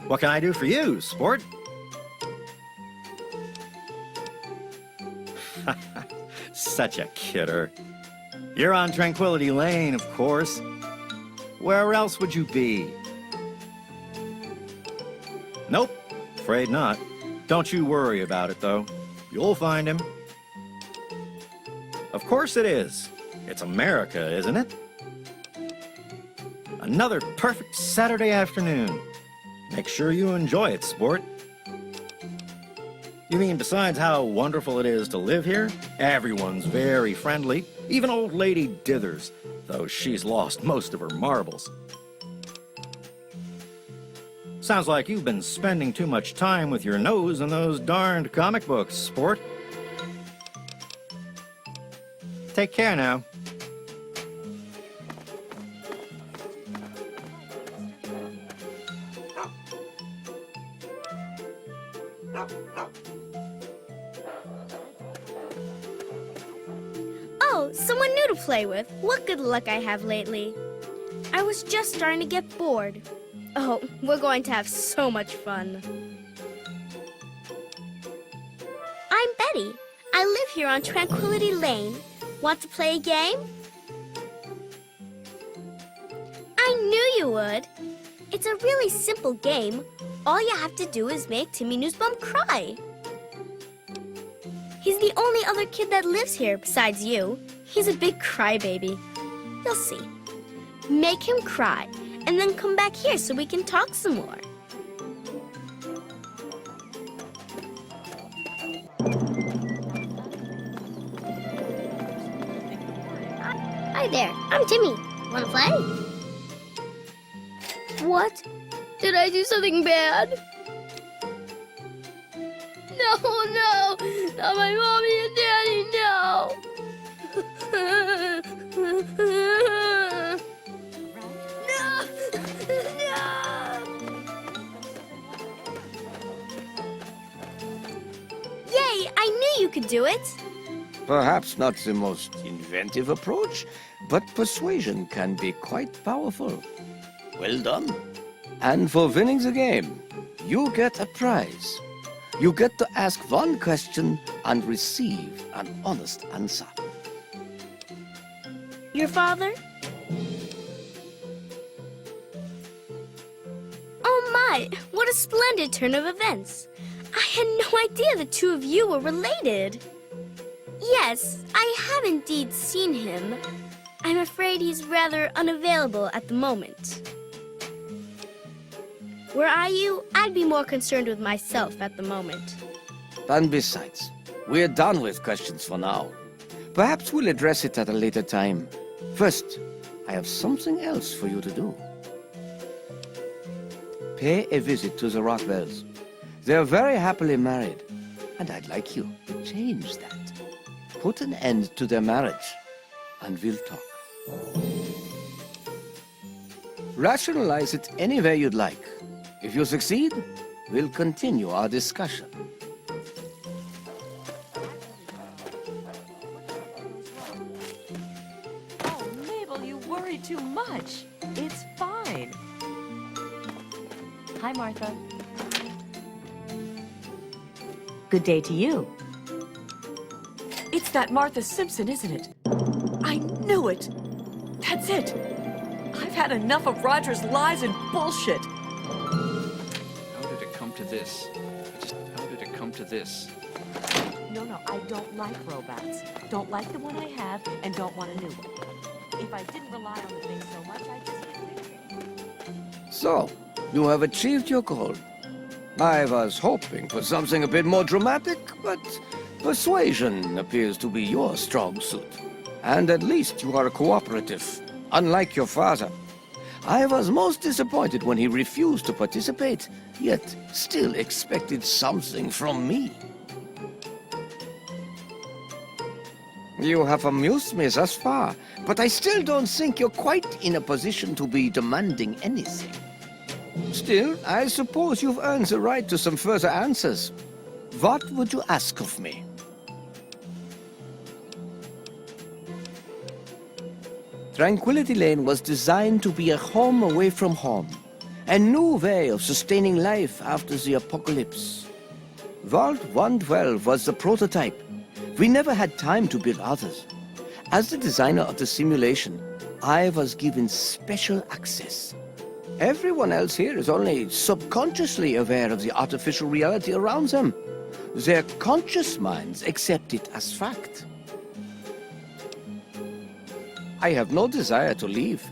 What can I do for you, sport? Such a kidder. You're on Tranquility Lane, of course. Where else would you be? Nope, afraid not. Don't you worry about it, though. You'll find him. Of course it is. It's America, isn't it? Another perfect Saturday afternoon. Make sure you enjoy it, sport. You mean besides how wonderful it is to live here? Everyone's very friendly, even old Lady Dithers, though she's lost most of her marbles. Sounds like you've been spending too much time with your nose in those darned comic books, sport. Take care now. Oh, someone new to play with. What good luck I have lately. I was just starting to get bored. Oh, we're going to have so much fun. I'm Betty. I live here on Tranquility Lane. Want to play a game? I knew you would. It's a really simple game. All you have to do is make Timmy Newsbum cry. He's the only other kid that lives here besides you. He's a big crybaby. You'll see. Make him cry, and then come back here so we can talk some more. Hi there, I'm Timmy. Wanna play? What? Did I do something bad? No, no! Not my mommy and daddy, no! No! No! Yay! I knew you could do it! Perhaps not the most inventive approach, but persuasion can be quite powerful. Well done. And for winning the game, you get a prize. You get to ask one question and receive an honest answer. Your father? Oh my, what a splendid turn of events. I had no idea the two of you were related. Yes, I have indeed seen him. I'm afraid he's rather unavailable at the moment. Were I you, I'd be more concerned with myself at the moment. And besides, we're done with questions for now. Perhaps we'll address it at a later time. First, I have something else for you to do. Pay a visit to the Rockwells. They're very happily married, and I'd like you to change that. Put an end to their marriage, and we'll talk. Rationalize it anywhere you'd like. If you succeed, we'll continue our discussion. Oh, Mabel, you worry too much. It's fine. Hi, Martha. Good day to you. It's that Martha Simpson, isn't it? I knew it. That's it. I've had enough of Roger's lies and bullshit. How did it come to this? How did it come to this? No, I don't like robots. Don't like the one I have, and don't want a new one. If I didn't rely on the thing so much, I'd just... So, you have achieved your goal. I was hoping for something a bit more dramatic, but persuasion appears to be your strong suit. And at least you are cooperative, unlike your father. I was most disappointed when he refused to participate, yet still expected something from me. You have amused me thus far, but I still don't think you're quite in a position to be demanding anything. Still, I suppose you've earned the right to some further answers. What would you ask of me? Tranquility Lane was designed to be a home away from home, a new way of sustaining life after the apocalypse. Vault 112 was the prototype. We never had time to build others. As the designer of the simulation, I was given special access. Everyone else here is only subconsciously aware of the artificial reality around them. Their conscious minds accept it as fact. I have no desire to leave.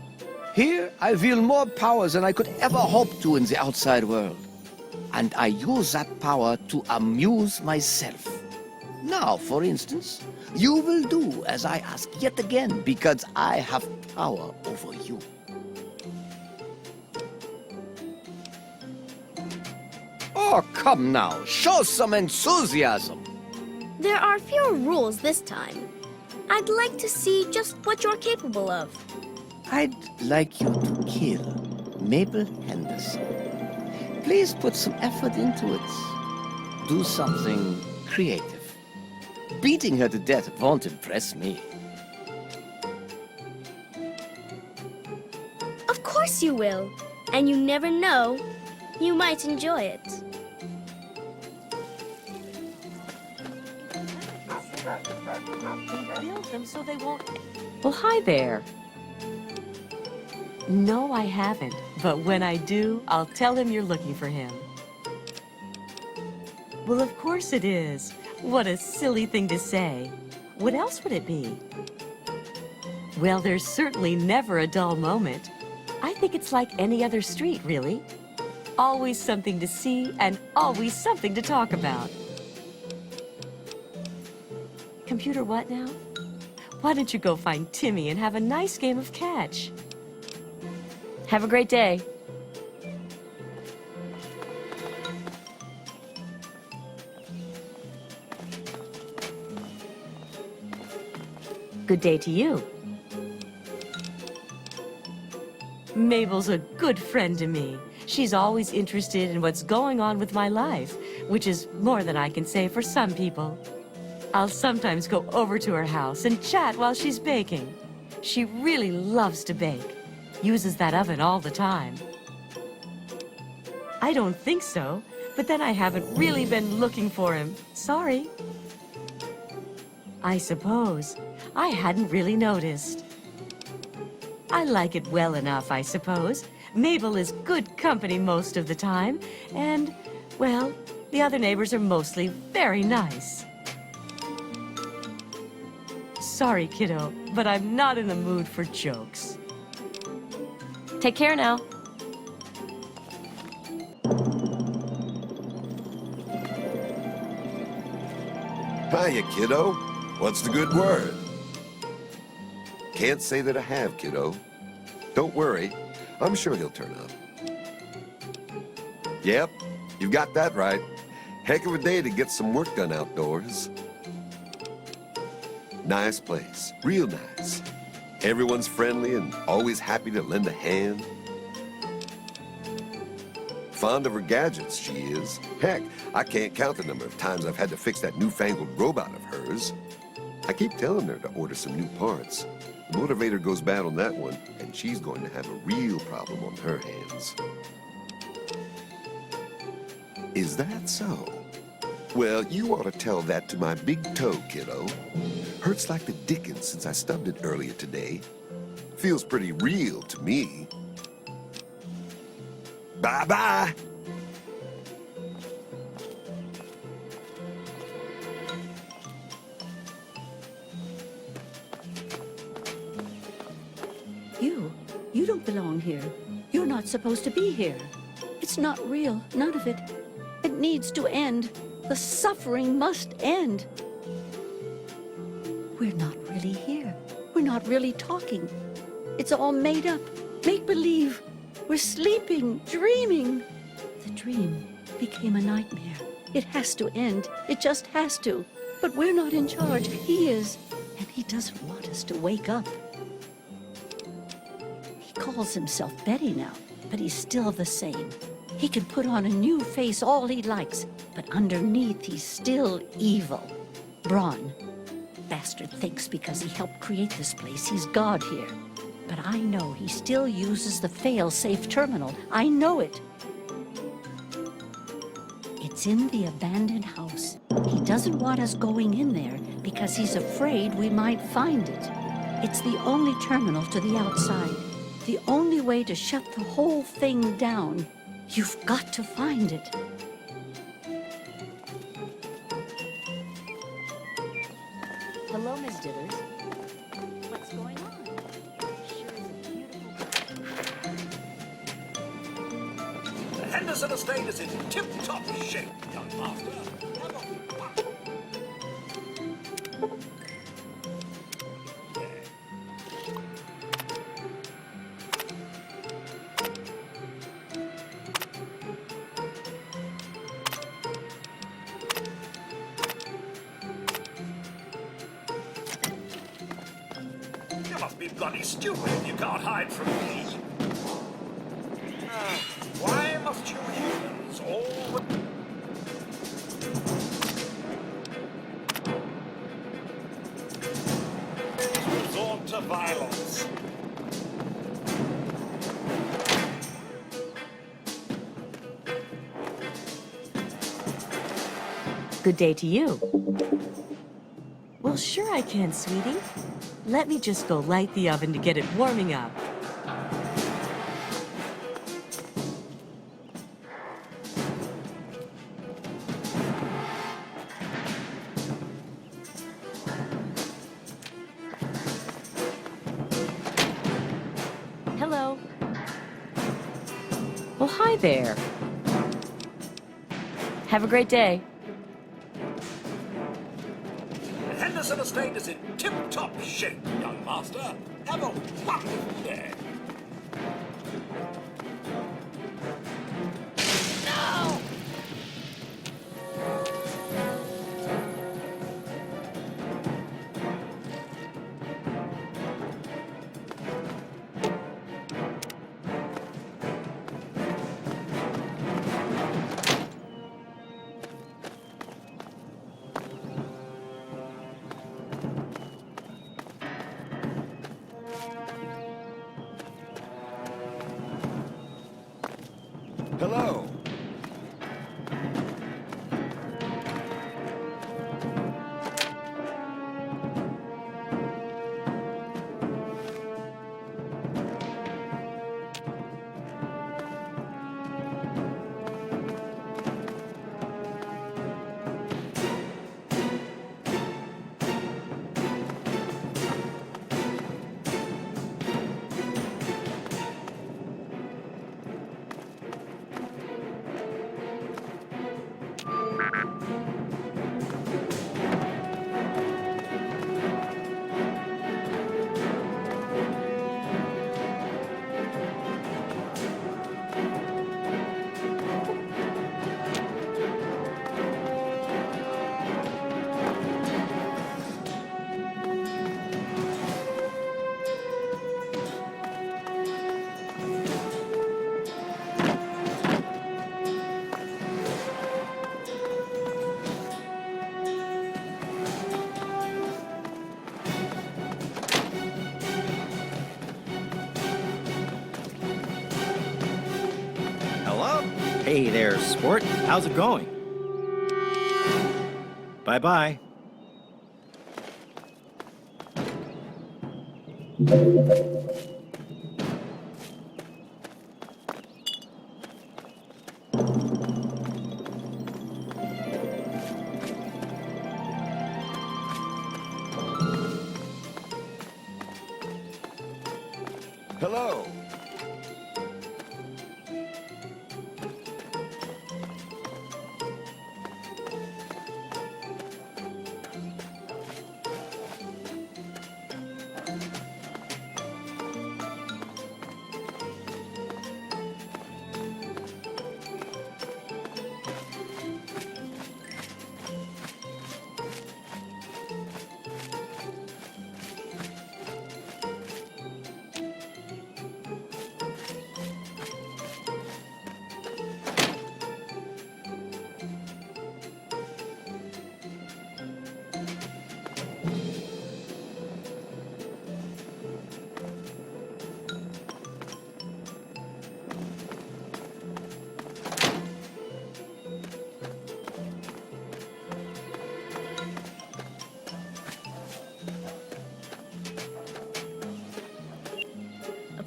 Here, I wield more power than I could ever hope to in the outside world. And I use that power to amuse myself. Now, for instance, you will do as I ask yet again, because I have power over you. Oh, come now, show some enthusiasm. There are fewer rules this time. I'd like to see just what you're capable of. I'd like you to kill Mabel Henderson. Please put some effort into it. Do something creative. Beating her to death won't impress me. Of course you will. And you never know. You might enjoy it. They build them so they won't... Well, hi there. No, I haven't. But when I do, I'll tell him you're looking for him. Well, of course it is. What a silly thing to say. What else would it be? Well, there's certainly never a dull moment. I think it's like any other street, really. Always something to see and always something to talk about. Computer what now? Why don't you go find Timmy and have a nice game of catch? Have a great day. Good day to you. Mabel's a good friend to me. She's always interested in what's going on with my life, which is more than I can say for some people. I'll sometimes go over to her house and chat while she's baking. She really loves to bake. Uses that oven all the time. I don't think so, but then I haven't really been looking for him. Sorry. I suppose. I hadn't really noticed. I like it well enough, I suppose. Mabel is good company most of the time, and, well, the other neighbors are mostly very nice. Sorry, kiddo, but I'm not in the mood for jokes. Take care now. Hiya, kiddo. What's the good word? Can't say that I have, kiddo. Don't worry. I'm sure he'll turn up. Yep, you've got that right. Heck of a day to get some work done outdoors. Nice place. Real nice. Everyone's friendly and always happy to lend a hand. Fond of her gadgets, she is. Heck, I can't count the number of times I've had to fix that newfangled robot of hers. I keep telling her to order some new parts. The motivator goes bad on that one, and she's going to have a real problem on her hands. Is that so? Well, you ought to tell that to my big toe, kiddo. Hurts like the dickens since I stubbed it earlier today. Feels pretty real to me. Bye-bye! You don't belong here. You're not supposed to be here. It's not real, none of it. It needs to end. The suffering must end. We're not really here. We're not really talking. It's all made up, make-believe. We're sleeping, dreaming. The dream became a nightmare. It has to end. It just has to. But we're not in charge. He is. And He doesn't want us to wake up. He calls himself Betty now, but he's still the same. He can put on a new face all he likes, but underneath he's still evil. Braun. Bastard thinks because he helped create this place, he's God here. But I know he still uses the fail-safe terminal. I know it. It's in the abandoned house. He doesn't want us going in there because he's afraid we might find it. It's the only terminal to the outside. The only way to shut the whole thing down. You've got to find it. Hello, Miss Dithers. What's going on? Sure is a beautiful... The Henderson estate is in tip-top shape, young master. You must be bloody stupid. You can't hide from me. Why must you humans all... resort to violence? Good day to you. Well, sure I can, sweetie. Let me just go light the oven to get it warming up. Hello. Well, hi there. Have a great day. The Henderson estate is in tip-top shape, young master. Have a wonderful day. Hello. Hello? Hey there, sport. How's it going? Bye-bye. Hello.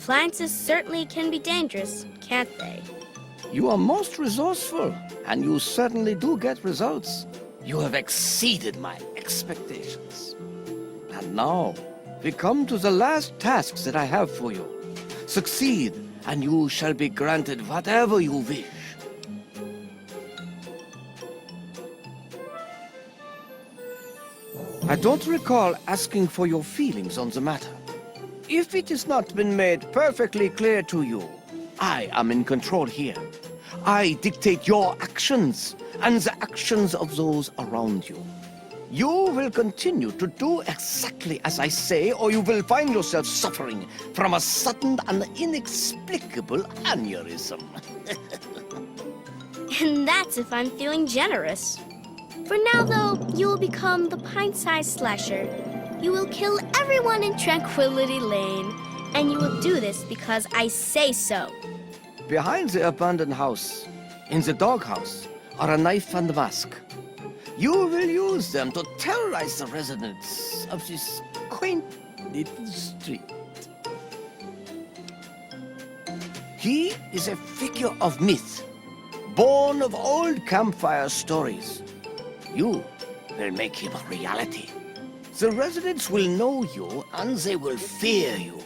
Appliances certainly can be dangerous, can't they? You are most resourceful, and you certainly do get results. You have exceeded my expectations. And now, we come to the last tasks that I have for you. Succeed, and you shall be granted whatever you wish. I don't recall asking for your feelings on the matter. If it has not been made perfectly clear to you, I am in control here. I dictate your actions and the actions of those around you. You will continue to do exactly as I say, or you will find yourself suffering from a sudden and inexplicable aneurysm. And that's if I'm feeling generous. For now, though, you will become the pint-sized slasher. You will kill everyone in Tranquility Lane, and you will do this because I say so. Behind the abandoned house, in the doghouse, are a knife and mask. You will use them to terrorize the residents of this quaint little street. He is a figure of myth, born of old campfire stories. You will make him a reality. The residents will know you and they will fear you.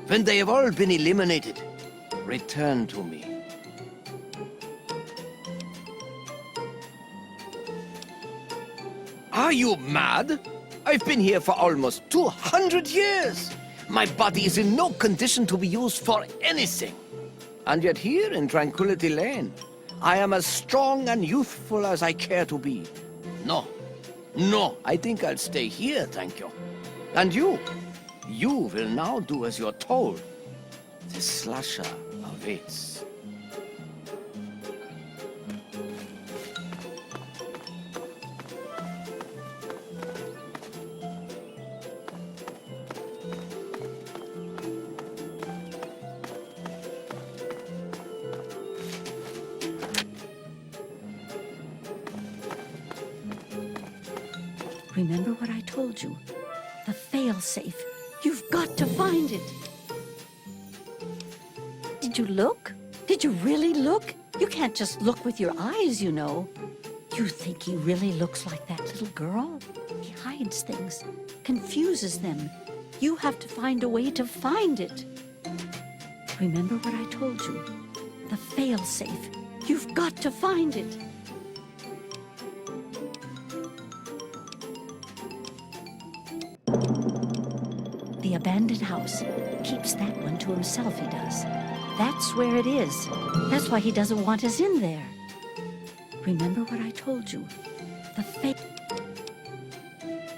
When they have all been eliminated, return to me. Are you mad? I've been here for almost 200 years. My body is in no condition to be used for anything. And yet here in Tranquility Lane, I am as strong and youthful as I care to be. No, I think I'll stay here, thank you. And you will now do as you're told. The slasher awaits. Remember what I told you? The failsafe. You've got to find it. Did you look? Did you really look? You can't just look with your eyes, you know. You think he really looks like that little girl? He hides things, confuses them. You have to find a way to find it. Remember what I told you? The failsafe. You've got to find it. The abandoned house. Keeps that one to himself, he does. That's where it is. That's why he doesn't want us in there. Remember what I told you? The fake.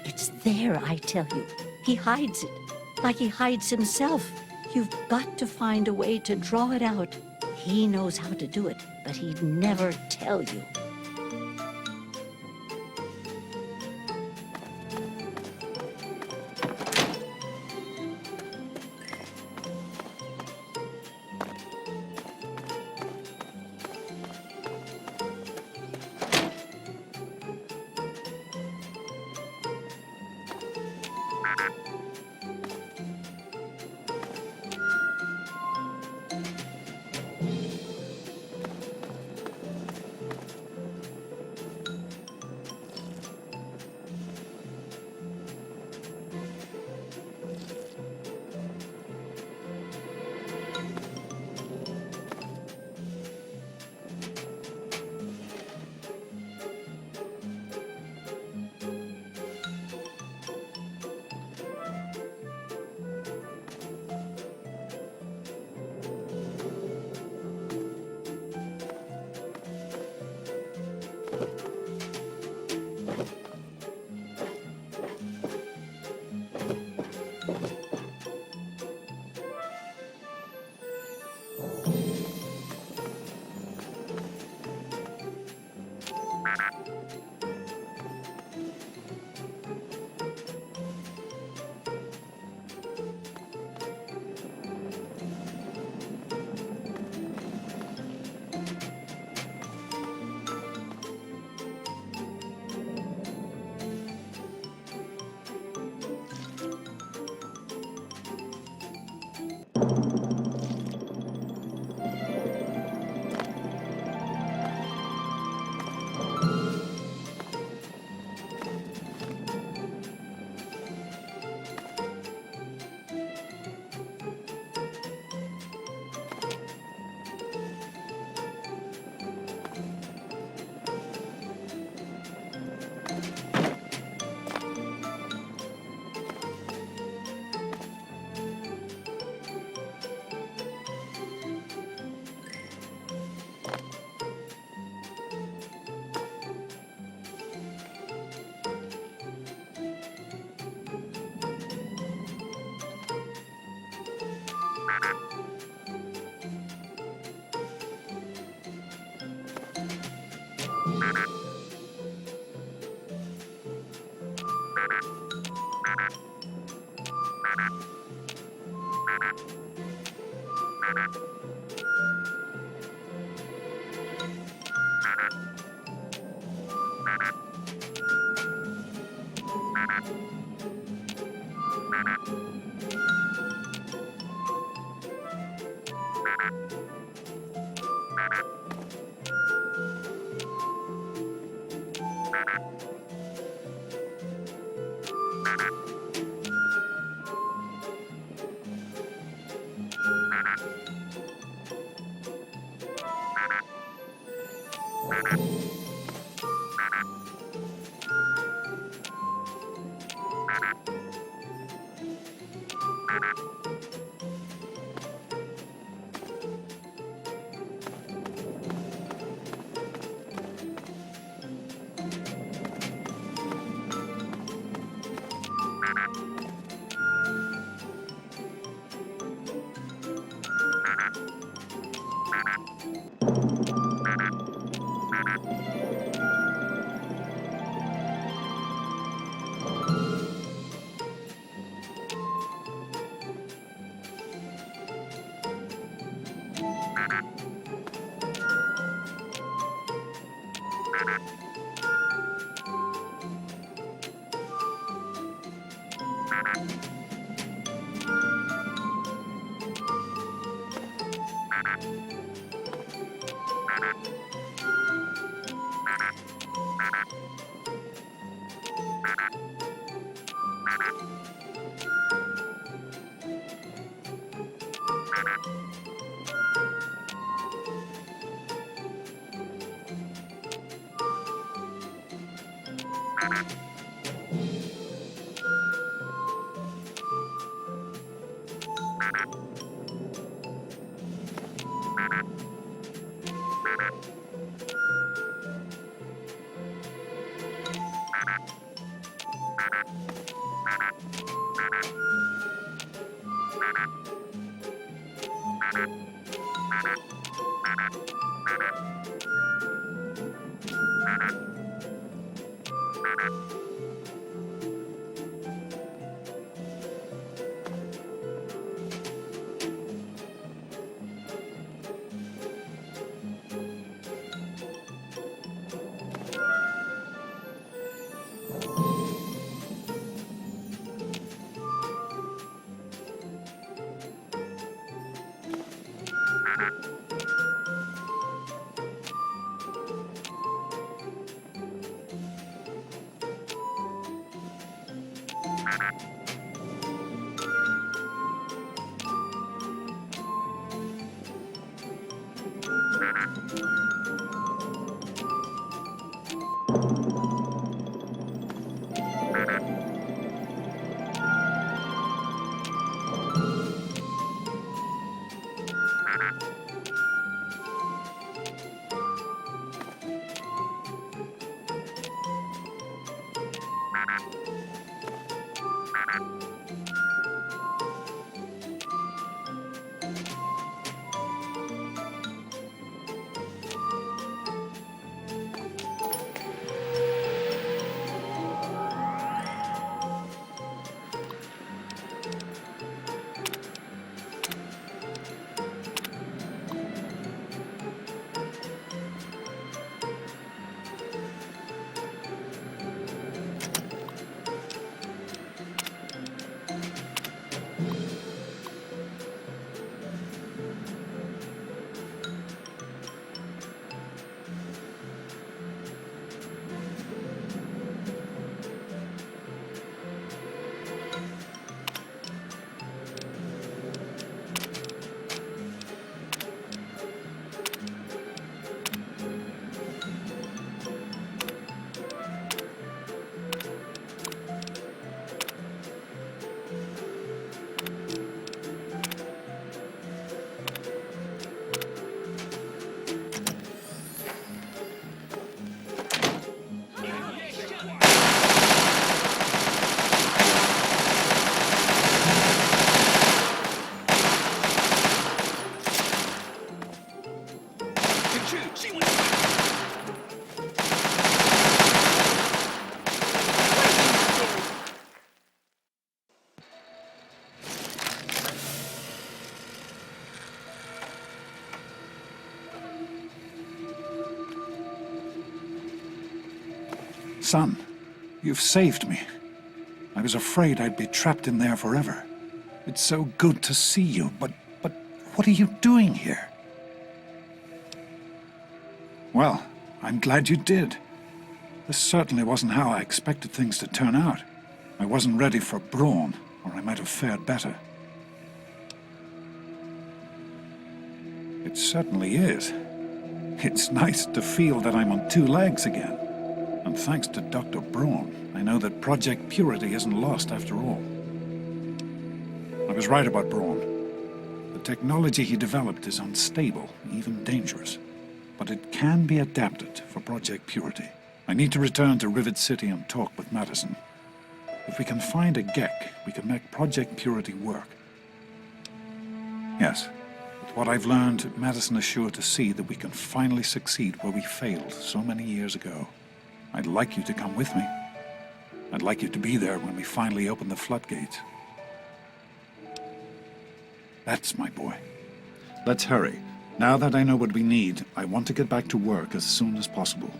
It's there, I tell you. He hides it, like he hides himself. You've got to find a way to draw it out. He knows how to do it, but he'd never tell you. Son, you've saved me. I was afraid I'd be trapped in there forever. It's so good to see you, but what are you doing here? Well, I'm glad you did. This certainly wasn't how I expected things to turn out. I wasn't ready for Braun, or I might have fared better. It certainly is. It's nice to feel that I'm on two legs again. And thanks to Dr. Braun, I know that Project Purity isn't lost after all. I was right about Braun. The technology he developed is unstable, even dangerous. But it can be adapted for Project Purity. I need to return to Rivet City and talk with Madison. If we can find a Gek, we can make Project Purity work. Yes, with what I've learned, Madison is sure to see that we can finally succeed where we failed so many years ago. I'd like you to come with me. I'd like you to be there when we finally open the floodgates. That's my boy. Let's hurry. Now that I know what we need, I want to get back to work as soon as possible.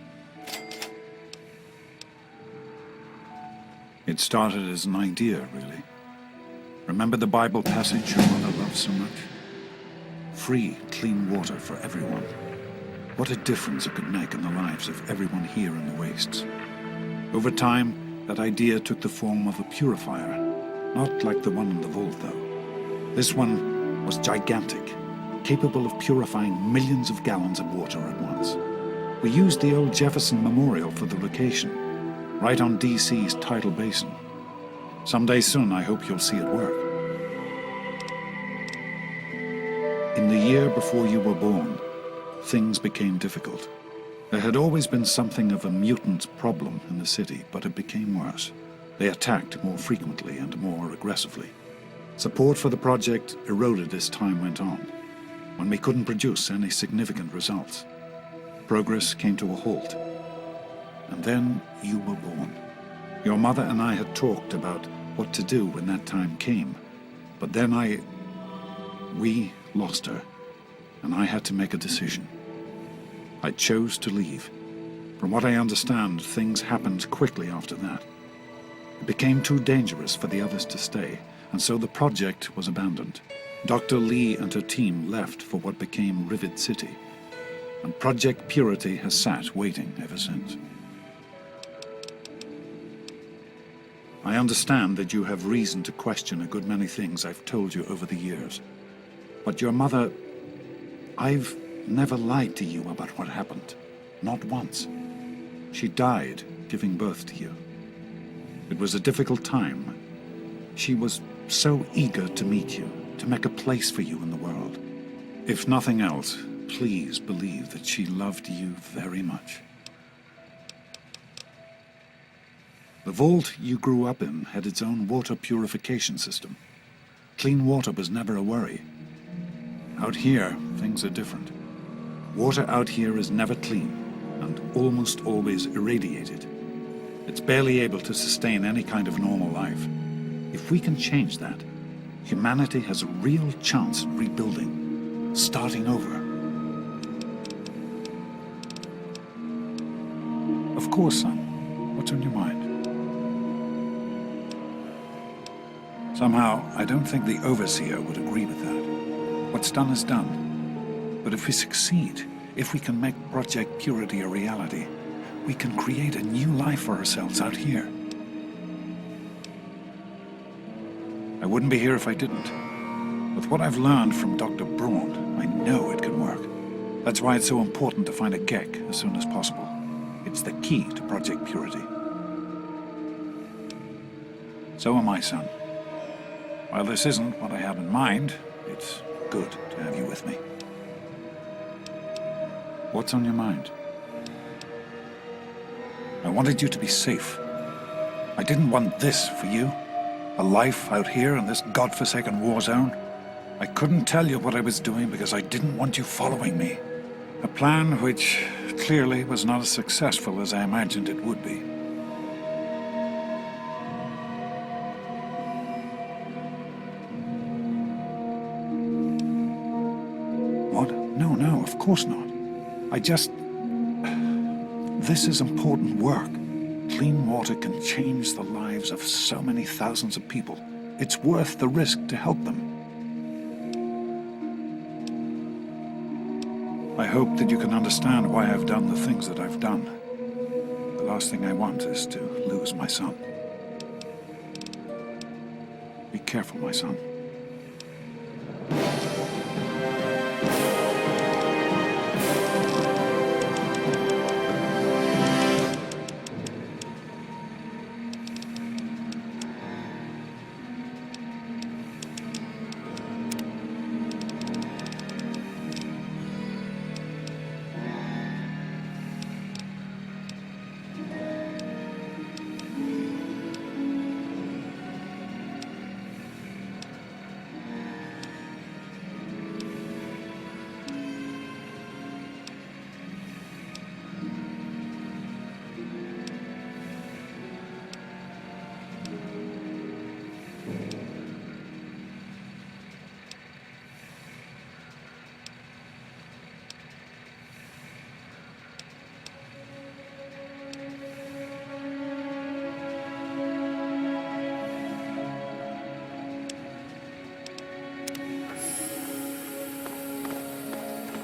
It started as an idea, really. Remember the Bible passage your mother loved so much? Free, clean water for everyone. What a difference it could make in the lives of everyone here in the wastes. Over time, that idea took the form of a purifier. Not like the one in the vault, though. This one was gigantic, capable of purifying millions of gallons of water at once. We used the old Jefferson Memorial for the location, right on DC's tidal basin. Someday soon, I hope you'll see it work. In the year before you were born, things became difficult. There had always been something of a mutant problem in the city, but it became worse. They attacked more frequently and more aggressively. Support for the project eroded as time went on, when we couldn't produce any significant results. Progress came to a halt. And then you were born. Your mother and I had talked about what to do when that time came, but then we lost her, and I had to make a decision. I chose to leave. From what I understand, things happened quickly after that. It became too dangerous for the others to stay, and so the project was abandoned. Dr. Lee and her team left for what became Rivet City, and Project Purity has sat waiting ever since. I understand that you have reason to question a good many things I've told you over the years. But your mother... I've never lied to you about what happened. Not once. She died giving birth to you. It was a difficult time. She was so eager to meet you, to make a place for you in the world. If nothing else, please believe that she loved you very much. The vault you grew up in had its own water purification system. Clean water was never a worry. Out here, things are different. Water out here is never clean, and almost always irradiated. It's barely able to sustain any kind of normal life. If we can change that, humanity has a real chance at rebuilding, starting over. Of course, son. What's on your mind? Somehow, I don't think the Overseer would agree with that. What's done is done. But if we succeed, if we can make Project Purity a reality, we can create a new life for ourselves out here. I wouldn't be here if I didn't. With what I've learned from Dr. Braun, I know it can work. That's why it's so important to find a Gek as soon as possible. It's the key to Project Purity. So am I, son. While this isn't what I had in mind, it's good to have you with me. What's on your mind? I wanted you to be safe. I didn't want this for you. A life out here in this godforsaken war zone. I couldn't tell you what I was doing because I didn't want you following me. A plan which clearly was not as successful as I imagined it would be. What? No, of course not. This is important work. Clean water can change the lives of so many thousands of people. It's worth the risk to help them. I hope that you can understand why I've done the things that I've done. The last thing I want is to lose my son. Be careful, my son.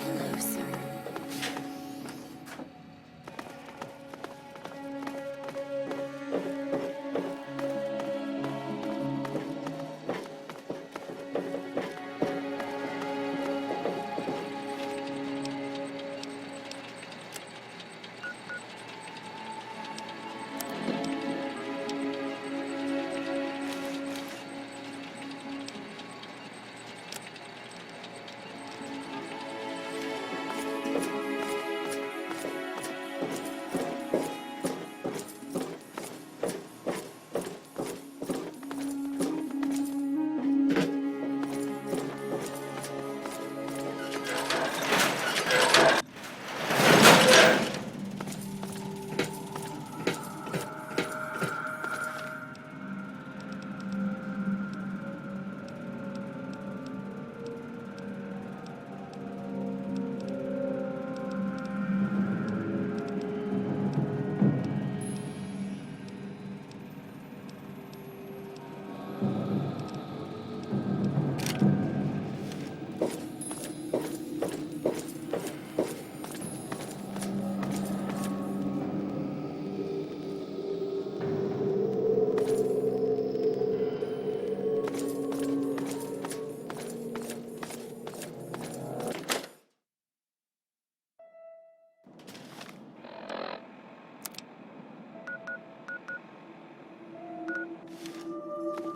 Hello, sir.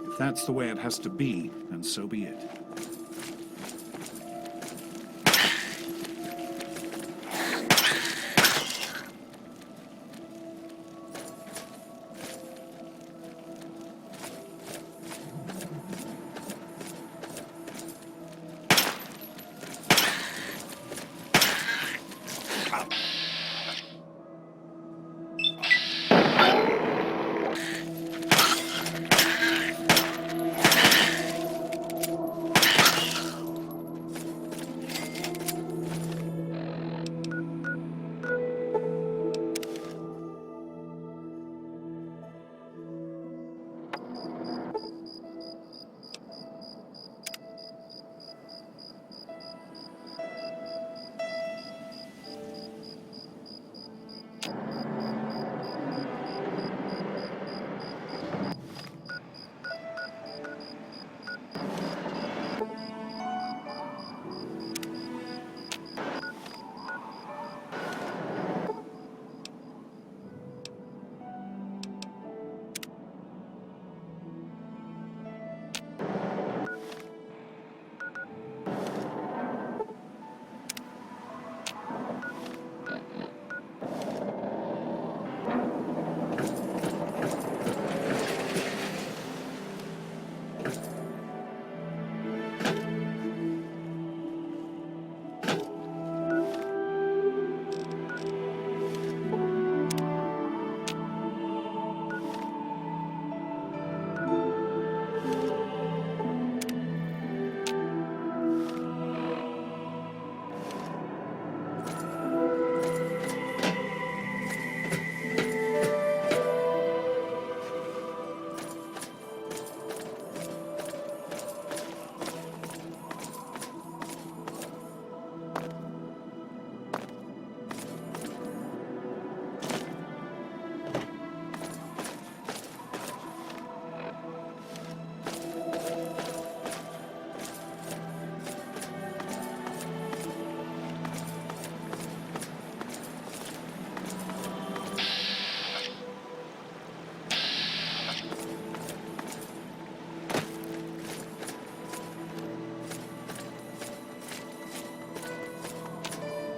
If that's the way it has to be, then so be it.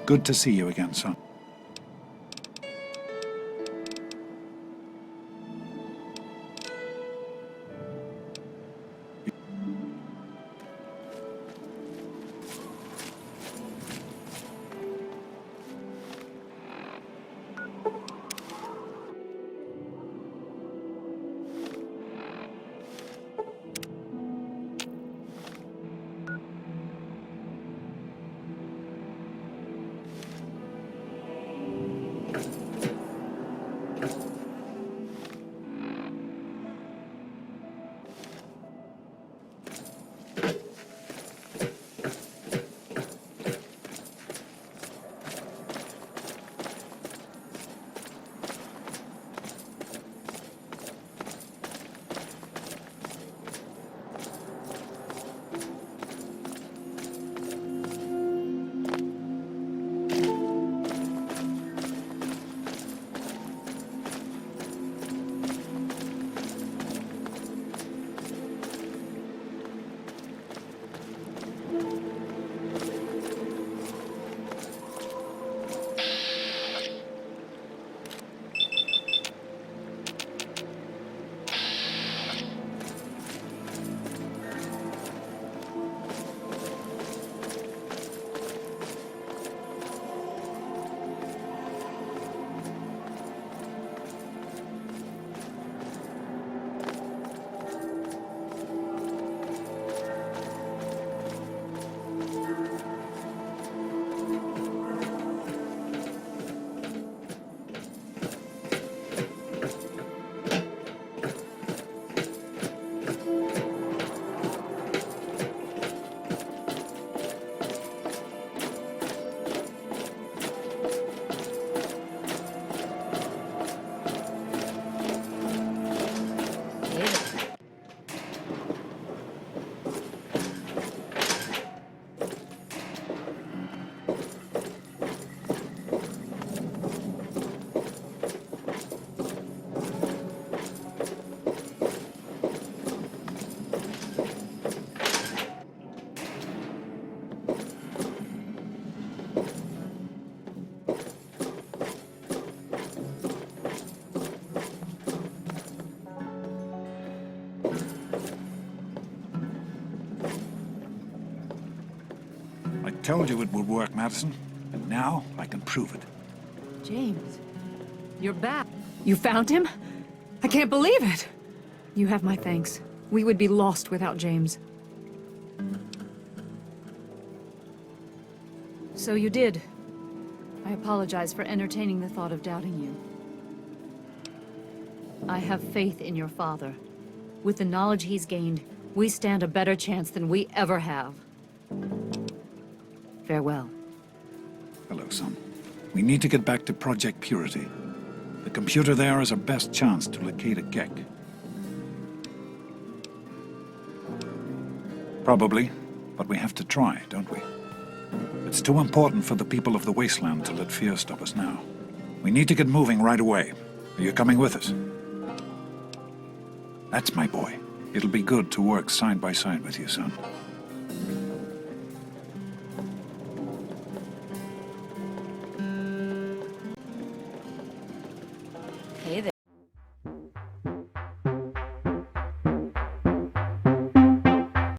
Good to see you again, son. I told you it would work, Madison. And now I can prove it. James, you're back. You found him? I can't believe it. You have my thanks. We would be lost without James. So you did. I apologize for entertaining the thought of doubting you. I have faith in your father. With the knowledge he's gained, we stand a better chance than we ever have. Farewell. Hello, son. We need to get back to Project Purity. The computer there is our best chance to locate a Gek. Probably, but we have to try, don't we? It's too important for the people of the Wasteland to let fear stop us now. We need to get moving right away. Are you coming with us? That's my boy. It'll be good to work side by side with you, son.